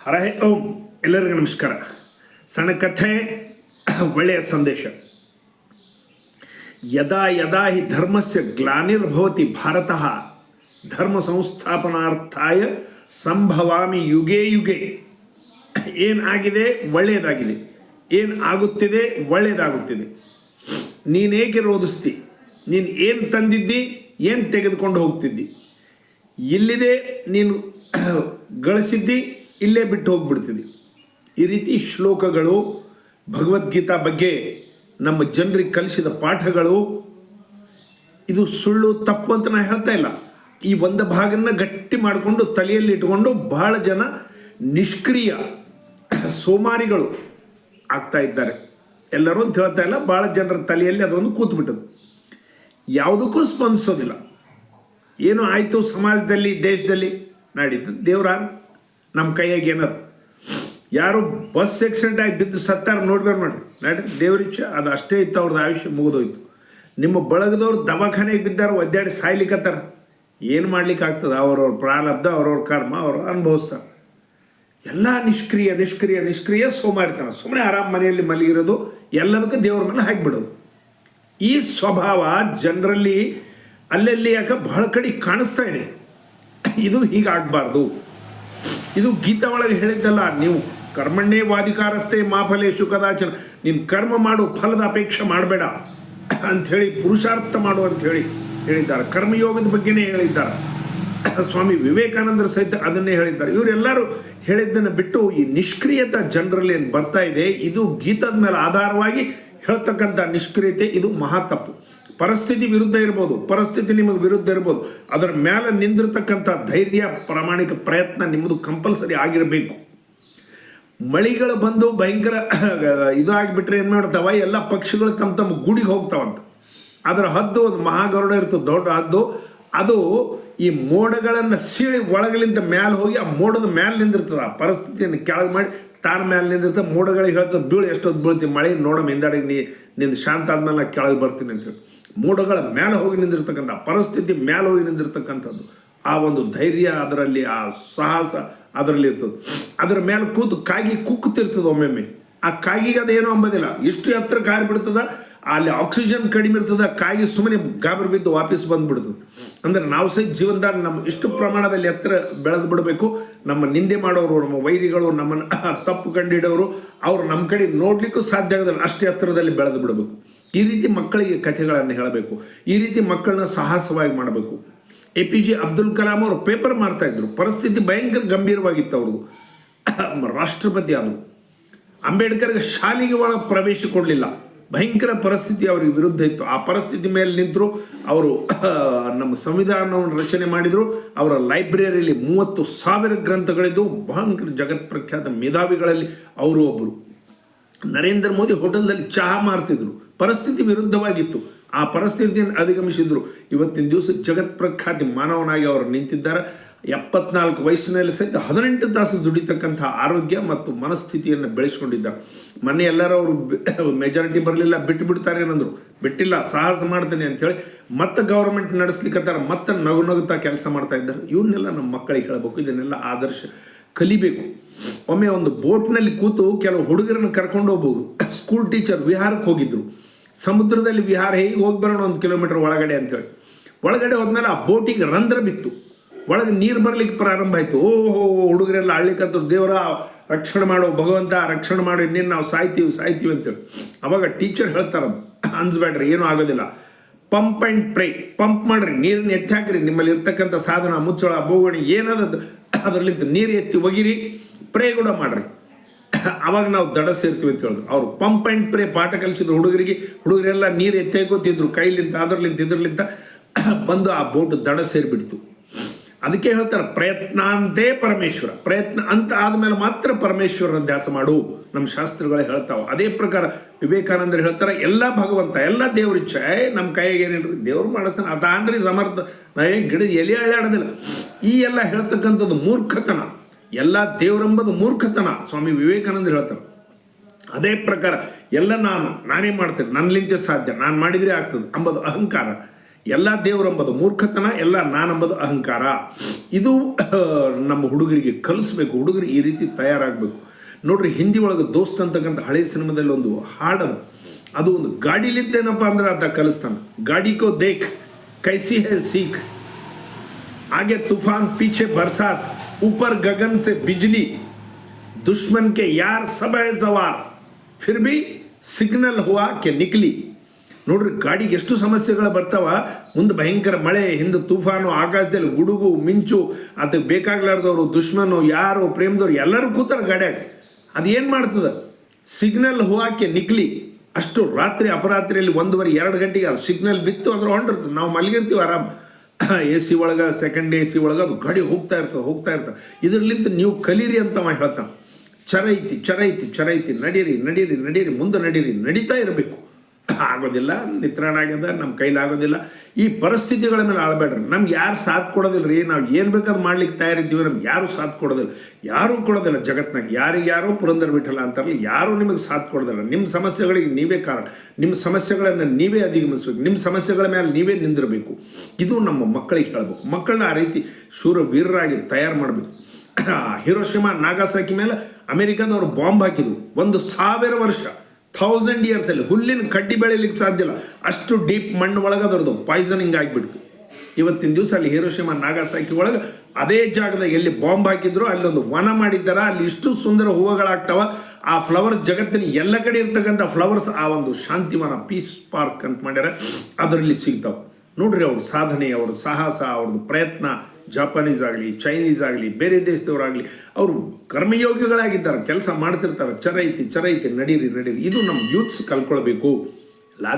ಹರಹೇ ಓಂ. ಎಲ್ಲರಿಗೂ ನಮಸ್ಕಾರ. ಸಣ್ಣ ಕಥೆ, ಒಳ್ಳೆಯ ಸಂದೇಶ. ಯದಾ ಯದಾ ಹಿ ಧರ್ಮಸ್ಯ ಗ್ಲಾನಿರ್ಭವತಿ ಭಾರತಃ ಧರ್ಮ ಸಂಸ್ಥಾಪನಾರ್ಥಾಯ ಸಂಭವಾಮಿ ಯುಗೇ ಯುಗೇ. ಏನಾಗಿದೆ ಒಳ್ಳೆಯದಾಗಿದೆ, ಏನು ಆಗುತ್ತಿದೆ ಒಳ್ಳೆಯದಾಗುತ್ತಿದೆ. ನೀನೇಕೆ ರೋಧಿಸ್ತಿ? ನೀನು ಏನು ತಂದಿದ್ದಿ, ಏನು ತೆಗೆದುಕೊಂಡು ಹೋಗ್ತಿದ್ದಿ? ಇಲ್ಲಿದೆ ನೀನು ಗಳಿಸಿದ್ದಿ, ಇಲ್ಲೇ ಬಿಟ್ಟು ಹೋಗ್ಬಿಡ್ತಿದ್ದಿ. ಈ ರೀತಿ ಶ್ಲೋಕಗಳು, ಭಗವದ್ಗೀತಾ ಬಗ್ಗೆ ನಮ್ಮ ಜನರಿಗೆ ಕಲಿಸಿದ ಪಾಠಗಳು, ಇದು ಸುಳ್ಳು ತಪ್ಪು ಅಂತ ನಾನು ಹೇಳ್ತಾ ಇಲ್ಲ. ಈ ಒಂದು ಭಾಗನ ಗಟ್ಟಿ ಮಾಡಿಕೊಂಡು ತಲೆಯಲ್ಲಿ ಇಟ್ಕೊಂಡು ಬಹಳ ಜನ ನಿಷ್ಕ್ರಿಯ ಸೋಮಾರಿಗಳು ಆಗ್ತಾ ಇದ್ದಾರೆ. ಎಲ್ಲರೂ ಅಂತ ಹೇಳ್ತಾ ಇಲ್ಲ, ಭಾಳ ಜನರ ತಲೆಯಲ್ಲಿ ಅದೊಂದು ಕೂತ್ಬಿಟ್ಟದು. ಯಾವುದಕ್ಕೂ ಸ್ಪಂದಿಸೋದಿಲ್ಲ. ಏನು ಆಯಿತು ಸಮಾಜದಲ್ಲಿ, ದೇಶದಲ್ಲಿ ನಡೀತು, ದೇವ್ರ ನಮ್ಮ ಕೈಯಾಗಿ ಏನದು. ಯಾರು ಬಸ್ ಆಕ್ಸಿಡೆಂಟ್ ಆಗಿ ಬಿದ್ದು ಸತ್ತಾರ ನೋಡ್ಬೇರು ನೋಡ್ರಿ, ನಡ್ರಿ ದೇವ್ರಿಚ್ಛೆ, ಅದು ಅಷ್ಟೇ ಇತ್ತು, ಅವ್ರದ್ದು ಆಯುಷ್ಯ ಮುಗಿದೋಯ್ತು. ನಿಮ್ಮ ಬಳಗದವ್ರು ದವಾಖಾನೆಗೆ ಬಿದ್ದಾರ, ಒದ್ದಾಡಿ ಸಾಯ್ಲಿಕ್ಕತ್ತಾರ. ಏನು ಮಾಡ್ಲಿಕ್ಕೆ ಆಗ್ತದೆ? ಅವ್ರವ್ರ ಪ್ರಾರಬ್ಧ, ಅವ್ರವ್ರ ಕರ್ಮ ಅವರು ಅನುಭವಿಸ್ತಾರೆ. ಎಲ್ಲ ನಿಷ್ಕ್ರಿಯ ನಿಷ್ಕ್ರಿಯ ನಿಷ್ಕ್ರಿಯ ಸೋಮಾರಿತನ. ಸುಮ್ಮನೆ ಆರಾಮ್ ಮನೆಯಲ್ಲಿ ಮಲಗಿರೋದು, ಎಲ್ಲದಕ್ಕೂ ದೇವ್ರ ಮೇಲೆ ಹಾಕಿಬಿಡೋದು. ಈ ಸ್ವಭಾವ ಜನರಲ್ಲಿ ಅಲ್ಲಲ್ಲಿ ಯಾಕೆ ಬಹಳ ಕಡೆ ಕಾಣಿಸ್ತಾ ಇದೆ. ಇದು ಹೀಗಾಗಬಾರ್ದು. ಇದು ಗೀತಾ ಒಳಗೆ ಹೇಳಿದ್ದಲ್ಲ, ನೀವು ಕರ್ಮಣ್ಣೇ ವಾದಿಕಾರಸ್ಥೆ ಮಾಫಲೇಶು ಕದಾಚನ. ನೀನು ಕರ್ಮ ಮಾಡು, ಫಲದ ಅಪೇಕ್ಷೆ ಮಾಡಬೇಡ ಅಂಥೇಳಿ, ಪುರುಷಾರ್ಥ ಮಾಡು ಅಂಥೇಳಿ ಹೇಳಿದ್ದಾರೆ. ಕರ್ಮಯೋಗದ ಬಗ್ಗೆನೇ ಹೇಳಿದ್ದಾರೆ. ಸ್ವಾಮಿ ವಿವೇಕಾನಂದರ ಸಹಿತ ಅದನ್ನೇ ಹೇಳಿದ್ದಾರೆ. ಇವರೆಲ್ಲರೂ ಹೇಳಿದ್ದನ್ನು ಬಿಟ್ಟು ಈ ನಿಷ್ಕ್ರಿಯತೆ ಜನರಲ್ಲಿ ಏನು ಬರ್ತಾ ಇದೆ, ಇದು ಗೀತದ ಮೇಲೆ ಆಧಾರವಾಗಿ ಹೇಳ್ತಕ್ಕಂಥ ನಿಷ್ಕ್ರಿಯತೆ, ಇದು ಮಹಾ ತಪ್ಪು. ಪರಿಸ್ಥಿತಿ ವಿರುದ್ಧ ಇರ್ಬೋದು, ಪರಿಸ್ಥಿತಿ ನಿಮಗೆ ವಿರುದ್ಧ ಇರ್ಬೋದು, ಅದರ ಮೇಲೆ ನಿಂದಿರ್ತಕ್ಕಂಥ ಧೈರ್ಯ, ಪ್ರಾಮಾಣಿಕ ಪ್ರಯತ್ನ ನಿಮ್ಮದು ಕಂಪಲ್ಸರಿ ಆಗಿರಬೇಕು. ಮಳಿಗಳು ಬಂದು ಭಯಂಕರ ಇದಾಗಿಬಿಟ್ರೆ ಏನು ಮಾಡ್ತಾವ, ಎಲ್ಲ ಪಕ್ಷಿಗಳು ತಮ್ಮ ತಮ್ಮ ಗೂಡಿಗೆ ಹೋಗ್ತಾವಂತ. ಅದರ ಹದ್ದು ಒಂದು ಮಹಾಗರುಡ ಇರ್ತದೆ, ದೊಡ್ಡ ಹದ್ದು. ಅದು ಈ ಮೋಡಗಳನ್ನು ಸೀಳಿ ಒಳಗಲಿಂದ ಮ್ಯಾಲೆ ಹೋಗಿ ಆ ಮೋಡದ ಮ್ಯಾಲೆ ನಿಂದಿರ್ತದೆ. ಆ ಪರಿಸ್ಥಿತಿಯನ್ನು ಕೆಳಗೆ ಮಾಡಿ ತಾನ ಮ್ಯಾಲೆ ನಿಂದಿರ್ತದೆ. ಮೋಡಗಳಿಗೆ ಹೇಳ್ತದೆ, ಬೀಳು ಎಷ್ಟೊತ್ತು ಬೀಳ್ತೀವಿ, ಮಳೆ ನೋಡಮ್ಮ ಹಿಂದಾಡಿಗೆ ನಿಂದು ಶಾಂತ ಆದ್ಮೇಲೆ ನಾನು ಕೆಳಗೆ ಬರ್ತೀನಿ ಅಂತೇಳಿ. ಮೋಡಗಳ ಮೇಲೆ ಹೋಗಿ ನಿಂದಿರ್ತಕ್ಕಂಥ ಪರಿಸ್ಥಿತಿ, ಮೇಲೆ ಹೋಗಿ ನಿಂದಿರ್ತಕ್ಕಂಥದ್ದು, ಆ ಒಂದು ಧೈರ್ಯ ಅದರಲ್ಲಿ, ಆ ಸಾಹಸ ಅದರಲ್ಲಿ ಇರ್ತದೆ. ಅದರ ಮೇಲೆ ಕೂತು ಕಾಗಿ ಕುಕ್ಕುತ್ತಿರ್ತದೆ. ಒಮ್ಮೊಮ್ಮೆ ಆ ಕಾಗಿಗೆ ಅದೇನೋ ಅಂಬೋದಿಲ್ಲ, ಇಷ್ಟು ಎತ್ತರ ಕಾರಿ ಬಿಡ್ತದ, ಅಲ್ಲಿ ಆಕ್ಸಿಜನ್ ಕಡಿಮೆ ಇರ್ತದೆ, ಕಾಗಿ ಸುಮ್ಮನೆ ಗಾಬರಿ ಬಿದ್ದು ವಾಪಸ್ ಬಂದುಬಿಡ್ತದೆ. ಅಂದರೆ ನಾವು ಸಹ ಜೀವನದಲ್ಲಿ ನಮ್ಮ ಇಷ್ಟು ಪ್ರಮಾಣದಲ್ಲಿ ಎತ್ತರ ಬೆಳೆದು ಬಿಡಬೇಕು. ನಮ್ಮ ನಿಂದೆ ಮಾಡೋರು, ನಮ್ಮ ವೈರಿಗಳು, ನಮ್ಮನ್ನು ತಪ್ಪು ಕಂಡಿಡೋರು, ಅವರು ನಮ್ಮ ಕಡೆ ನೋಡಲಿಕ್ಕೂ ಸಾಧ್ಯ ಆಗೋದಿಲ್ಲ, ಅಷ್ಟು ಎತ್ತರದಲ್ಲಿ ಬೆಳೆದು ಬಿಡಬೇಕು. ಈ ರೀತಿ ಮಕ್ಕಳಿಗೆ ಕಥೆಗಳನ್ನು ಹೇಳಬೇಕು. ಈ ರೀತಿ ಮಕ್ಕಳನ್ನ ಸಾಹಸವಾಗಿ ಮಾಡಬೇಕು. APJ ಅಬ್ದುಲ್ ಕಲಾಂ ಅವರು ಪೇಪರ್ ಮಾಡ್ತಾಯಿದ್ರು. ಪರಿಸ್ಥಿತಿ ಭಯಂಕರ ಗಂಭೀರವಾಗಿತ್ತು. ಅವ್ರದ್ದು ರಾಷ್ಟ್ರಪತಿ ಆದರು. ಅಂಬೇಡ್ಕರ್ಗೆ ಶಾಲೆಗೆ ಒಳಗೆ ಪ್ರವೇಶ ಕೊಡಲಿಲ್ಲ. ಭಯಂಕರ ಪರಿಸ್ಥಿತಿ ಅವ್ರಿಗೆ ವಿರುದ್ಧ ಇತ್ತು. ಆ ಪರಿಸ್ಥಿತಿ ಮೇಲೆ ನಿಂತರು. ಅವರು ನಮ್ಮ ಸಂವಿಧಾನವನ್ನು ರಚನೆ ಮಾಡಿದರು. ಅವರ ಲೈಬ್ರರಿಯಲ್ಲಿ 30,000 ಗ್ರಂಥಗಳಿದ್ದು, ಭಯಂಕರ ಜಗತ್ಪ್ರಖ್ಯಾತ ಮೇಧಾವಿಗಳಲ್ಲಿ ಅವರು ಒಬ್ಬರು. ನರೇಂದ್ರ ಮೋದಿ ಹೋಟೆಲ್ದಲ್ಲಿ ಚಹಾ ಮಾರ್ತಿದ್ರು. ಪರಿಸ್ಥಿತಿ ವಿರುದ್ಧವಾಗಿತ್ತು. ಆ ಪರಿಸ್ಥಿತಿಯನ್ನು ಅಧಿಗಮಿಸಿದ್ರು. ಇವತ್ತಿನ ದಿವಸ ಜಗತ್ಪ್ರಖ್ಯಾತಿ ಮಾನವನಾಗಿ ಅವರು ನಿಂತಿದ್ದಾರೆ. 74 ವಯಸ್ಸಿನಲ್ಲಿ ಸಹಿತ 18 ತಾಸು ದುಡಿತಕ್ಕಂಥ ಆರೋಗ್ಯ ಮತ್ತು ಮನಸ್ಥಿತಿಯನ್ನು ಬೆಳೆಸ್ಕೊಂಡಿದ್ದಾರೆ. ಮೊನ್ನೆ ಎಲ್ಲರೂ ಅವರು ಮೆಜಾರಿಟಿ ಬರಲಿಲ್ಲ, ಬಿಟ್ಟು ಬಿಡ್ತಾರೆ ಏನಂದ್ರು. ಬಿಟ್ಟಿಲ್ಲ, ಸಾಹಸ ಮಾಡ್ತೇನೆ ಅಂಥೇಳಿ ಮತ್ತೆ ಗೌರ್ಮೆಂಟ್ ನಡೆಸ್ಲಿಕ್ಕತ್ತಾರೆ. ಮತ್ತೆ ನಗು ನಗುತ್ತಾ ಕೆಲಸ ಮಾಡ್ತಾ ಇದ್ದಾರೆ. ಇವನ್ನೆಲ್ಲ ನಮ್ಮ ಮಕ್ಕಳಿಗೆ ಹೇಳಬೇಕು. ಇದನ್ನೆಲ್ಲ ಆದರ್ಶ ಕಲಿಬೇಕು. ಒಮ್ಮೆ ಒಂದು ಬೋಟ್ನಲ್ಲಿ ಕೂತು ಕೆಲವು ಹುಡುಗರನ್ನು ಕರ್ಕೊಂಡು ಹೋಗ್ಬೋದು. ಸ್ಕೂಲ್ ಟೀಚರ್ ವಿಹಾರಕ್ಕೆ ಹೋಗಿದ್ರು. ಸಮುದ್ರದಲ್ಲಿ ವಿಹಾರ ಹೇಗೆ ಹೋಗಿ ಬರೋಣ 1 ಕಿಲೋಮೀಟರ್ ಒಳಗಡೆ ಅಂಥೇಳಿ. ಒಳಗಡೆ ಹೋದ್ಮೇಲೆ ಆ ಬೋಟಿಗೆ ರಂಧ್ರ ಬಿತ್ತು. ಒಳಗೆ ನೀರು ಬರಲಿಕ್ಕೆ ಪ್ರಾರಂಭ ಆಯಿತು. ಓಹೋ, ಹುಡುಗರೆಲ್ಲ ಅಳ್ಳಿಕ್ಕಂತರು, ದೇವರ ರಕ್ಷಣೆ ಮಾಡೋ, ಭಗವಂತ ರಕ್ಷಣೆ ಮಾಡೋ, ಇನ್ನೇನು ನಾವು ಸಾಯ್ತೀವಿ ಅಂತೇಳಿ. ಅವಾಗ ಟೀಚರ್ ಹೇಳ್ತಾರೆ, ಅನ್ಸ್ಬೇಡ್ರಿ, ಏನೂ ಆಗೋದಿಲ್ಲ, ಪಂಪ್ ಆ್ಯಂಡ್ ಪ್ರೇ, ಪಂಪ್ ಮಾಡಿರಿ, ನೀರನ್ನು ಎತ್ತಿ ಹಾಕಿರಿ, ನಿಮ್ಮಲ್ಲಿ ಇರ್ತಕ್ಕಂಥ ಸಾಧನ, ಮುಚ್ಚಳ, ಬೋಗಣಿ ಏನದು ಅದರಲ್ಲಿಂದ ನೀರು ಎತ್ತಿ ಒಗಿರಿ, ಪ್ರೇ ಕೂಡ ಮಾಡಿರಿ, ಅವಾಗ ನಾವು ದಡ ಸೇರ್ತೀವಿ ಅಂತ ಹೇಳಿದ್ರು. ಅವರು ಪಂಪ್ ಆ್ಯಂಡ್ ಪ್ರೇ ಪಾಠ ಕಲಿಸಿದ್ರು ಹುಡುಗರಿಗೆ. ಹುಡುಗರೆಲ್ಲ ನೀರು ಎತ್ತೇಕೋತಿದ್ರು, ಕೈಲಿಂದ ಅದರಲ್ಲಿಂದ ಇದರಲ್ಲಿಂದ ಬಂದು ಆ ಬೋಟ್ ದಡ ಸೇರಿಬಿಡ್ತು. ಅದಕ್ಕೆ ಹೇಳ್ತಾರೆ, ಪ್ರಯತ್ನ ಅಂತೇ ಪರಮೇಶ್ವರ. ಪ್ರಯತ್ನ ಅಂತ ಆದಮೇಲೆ ಮಾತ್ರ ಪರಮೇಶ್ವರನ ಧ್ಯಾಸ ಮಾಡು, ನಮ್ಮ ಶಾಸ್ತ್ರಗಳೇ ಹೇಳ್ತಾವೆ. ಅದೇ ಪ್ರಕಾರ ವಿವೇಕಾನಂದರು ಹೇಳ್ತಾರೆ, ಎಲ್ಲ ಭಗವಂತ, ಎಲ್ಲ ದೇವ್ರಿಚ್ಛೆ, ನಮ್ಮ ಕೈಗೆ ಏನೇನ್ರಿ ದೇವ್ರು ಮಾಡಿಸ್ತಾನೆ, ಅದಾನ್ರಿ ಸಮರ್ಥ, ನಾವೇನು ಗಿಡ ಎಲೆ ಅಳ್ಳಾಡೋದಿಲ್ಲ. ಈ ಎಲ್ಲ ಹೇಳ್ತಕ್ಕಂಥದ್ದು ಮೂರ್ಖತನ. ಎಲ್ಲ ದೇವರೆಂಬುದು ಮೂರ್ಖತನ, ಸ್ವಾಮಿ ವಿವೇಕಾನಂದರು ಹೇಳ್ತಾರೆ. ಅದೇ ಪ್ರಕಾರ ಎಲ್ಲ ನಾನೇ ಮಾಡ್ತೇನೆ, ನನ್ನಿಂದ ಸಾಧ್ಯ, ನಾನು ಮಾಡಿದರೆ ಆಗ್ತದೆ ಅಂಬುದು ಅಹಂಕಾರ. ಎಲ್ಲ ದೇವರೆಂಬುದು ಮೂರ್ಖತನ, ಎಲ್ಲ ನಾನೆಂಬುದು ಅಹಂಕಾರ. ಇದು ನಮ್ಮ ಹುಡುಗರಿಗೆ ಕಲಿಸ್ಬೇಕು. ಹುಡುಗರು ಈ ರೀತಿ ತಯಾರಾಗಬೇಕು. ನೋಡ್ರಿ, ಹಿಂದಿ ಒಳಗೆ ದೋಸ್ತ್ ಅಂತಕ್ಕಂಥ ಹಳೆ ಸಿನಿಮಾದಲ್ಲಿ ಒಂದು ಹಾಡದು. ಅದು ಒಂದು ಗಾಡಿಲಿತ್ತೇನಪ್ಪ ಅಂದ್ರೆ ಆತ ಕಲಿಸ್ತಾನೆ. ಗಾಡಿ ಕೋ ದೇಖ್ ಕೈಸಿ ಹೈ ಸೀಖ್, आगे तूफान पीछे बरसात, ऊपर गगन से बिजली, दुश्मन के यार सब है सवार, फिर भी ಸಿಗ್ನಲ್ ಹುವಾ ಕೆ ನಿಕ್ಲಿ. ನೋಡ್ರಿ, ಗಾಡಿಗೆ ಎಷ್ಟು ಸಮಸ್ಯೆಗಳು ಬರ್ತಾವ. ಮುಂದೆ ಭಯಂಕರ ಮಳೆ, ಹಿಂದೆ ತೂಫಾನು, ಆಕಾಶದಲ್ಲಿ ಗುಡುಗು ಮಿಂಚು, ಅದಕ್ಕೆ ಬೇಕಾಗ್ಲಾರ್ದವ್ರು, ದುಶ್ಮನು, ಯಾರು ಪ್ರೇಮದವ್ರು ಎಲ್ಲರೂ ಕೂತಾರೆ ಗಾಡ್ಯಾಗ. ಅದೇನು ಮಾಡ್ತದೆ? ಸಿಗ್ನಲ್ ಹುವಾಕ್ಕೆ ನಿಕ್ಲಿ. ಅಷ್ಟು ರಾತ್ರಿ ಅಪರಾತ್ರಿಯಲ್ಲಿ 1:30-2 ಗಂಟೆಗೆ ಅದು ಸಿಗ್ನಲ್ ಬಿತ್ತು ಅಂದ್ರೆ ಹೊಂಡಿರ್ತದೆ. ನಾವು ಮಲಗಿರ್ತೀವಿ ಆರಾಮ್, ಎ ಸಿ ಒಳಗೆ, ಸೆಕೆಂಡ್ ಎ ಸಿ ಒಳಗೆ ಅದು ಗಾಡಿ ಹೋಗ್ತಾ ಇರ್ತದೆ. ಇದರಲ್ಲಿಂದ ನೀವು ಕಲೀರಿ ಅಂತ ಹೇಳ್ತಾನೆ. ಚರೈತಿ ನಡೀರಿ, ಮುಂದೆ ನಡೀತಾ ಇರಬೇಕು. ಆಗೋದಿಲ್ಲ, ನಿತ್ರಾಣ ಆಗ್ಯದ, ನಮ್ಮ ಕೈಲಾಗೋದಿಲ್ಲ. ಈ ಪರಿಸ್ಥಿತಿಗಳ ಮೇಲೆ ಆಳ್ಬೇಡ್ರಿ. ನಮ್ಗೆ ಯಾರು ಸಾಥ್ ಕೊಡೋದಿಲ್ಲ ರೀ. ನಾವು ಏನು ಬೇಕಾದ್ರೂ ಮಾಡ್ಲಿಕ್ಕೆ ತಯಾರಿದ್ದೀವಿ, ನಮ್ಗೆ ಯಾರೂ ಸಾಥ್ ಕೊಡೋದಿಲ್ಲ ಜಗತ್ನಾಗ. ಯಾರಿಗ್ಯಾರೋ ಪುರಂದರ ವಿಠಲ ಅಂತಾರಲ್ಲ, ಯಾರೂ ನಿಮಗೆ ಸಾಥ್ ಕೊಡೋದಿಲ್ಲ. ನಿಮ್ಮ ಸಮಸ್ಯೆಗಳಿಗೆ ನೀವೇ ಕಾರಣ. ನಿಮ್ಮ ಸಮಸ್ಯೆಗಳನ್ನು ನೀವೇ ಅಧಿಗಮಿಸ್ಬೇಕು. ನಿಮ್ಮ ಸಮಸ್ಯೆಗಳ ಮೇಲೆ ನೀವೇ ನಿಂದಿರಬೇಕು. ಇದು ನಮ್ಮ ಮಕ್ಕಳಿಗೆ ಹೇಳಬೇಕು. ಮಕ್ಕಳನ್ನ ಆ ರೀತಿ ಶೂರ ವೀರರಾಗಿ ತಯಾರು ಮಾಡಬೇಕು. ಹಿರೋಶಿಮಾ ನಾಗಾಸಾಕಿ ಮೇಲೆ ಅಮೆರಿಕದವರು ಬಾಂಬ್ ಹಾಕಿದ್ರು. 1,000 ವರ್ಷ, 1000 years ಅಲ್ಲಿ ಹುಲ್ಲಿನ ಕಡ್ಡಿ ಬೆಳೀಲಿಕ್ಕೆ ಸಾಧ್ಯ ಇಲ್ಲ. ಅಷ್ಟು ಡೀಪ್ ಮಣ್ಣು ಒಳಗೆ ಅದರದ್ದು ಪಾಯ್ಸನಿಂಗ್ ಆಗಿಬಿಡ್ತು. ಇವತ್ತಿನ ದಿವಸ ಅಲ್ಲಿ ಹಿರೋಶಿಮಾ ನಾಗಾಸಾಕಿ ಒಳಗೆ ಅದೇ ಜಾಗದಾಗ ಎಲ್ಲಿ ಬಾಂಬ್ ಹಾಕಿದ್ರು ಅಲ್ಲೊಂದು ವನ ಮಾಡಿದ್ದಾರ. ಅಲ್ಲಿ ಇಷ್ಟು ಸುಂದರ ಹೂವುಗಳಾಗ್ತಾವ. ಆ ಫ್ಲವರ್ಸ್ ಜಗತ್ತಿನ ಎಲ್ಲ ಕಡೆ ಇರ್ತಕ್ಕಂಥ ಫ್ಲವರ್ಸ್ ಆ ಒಂದು ಶಾಂತಿವನ, ಪೀಸ್ ಪಾರ್ಕ್ ಅಂತ ಮಾಡ್ಯಾರ, ಅದರಲ್ಲಿ ಸಿಗ್ತಾವೆ. ನೋಡ್ರಿ, ಅವ್ರ ಸಾಧನೆ, ಅವ್ರ ಸಾಹಸ, ಅವ್ರದ್ದು ಪ್ರಯತ್ನ, ಜಾಪಾನೀಸ್ ಆಗಲಿ, ಚೈನೀಸ್ ಆಗಲಿ, ಬೇರೆ ದೇಶದವರಾಗಲಿ, ಅವರು ಕರ್ಮಯೋಗಿಗಳಾಗಿದ್ದಾರೆ, ಕೆಲಸ ಮಾಡ್ತಿರ್ತಾರೆ. ಚರೈತಿ ನಡೀರಿ. ಇದು ನಮ್ಮ ಯೂತ್ಸ್ ಕಲ್ಕೊಳ್ಬೇಕು.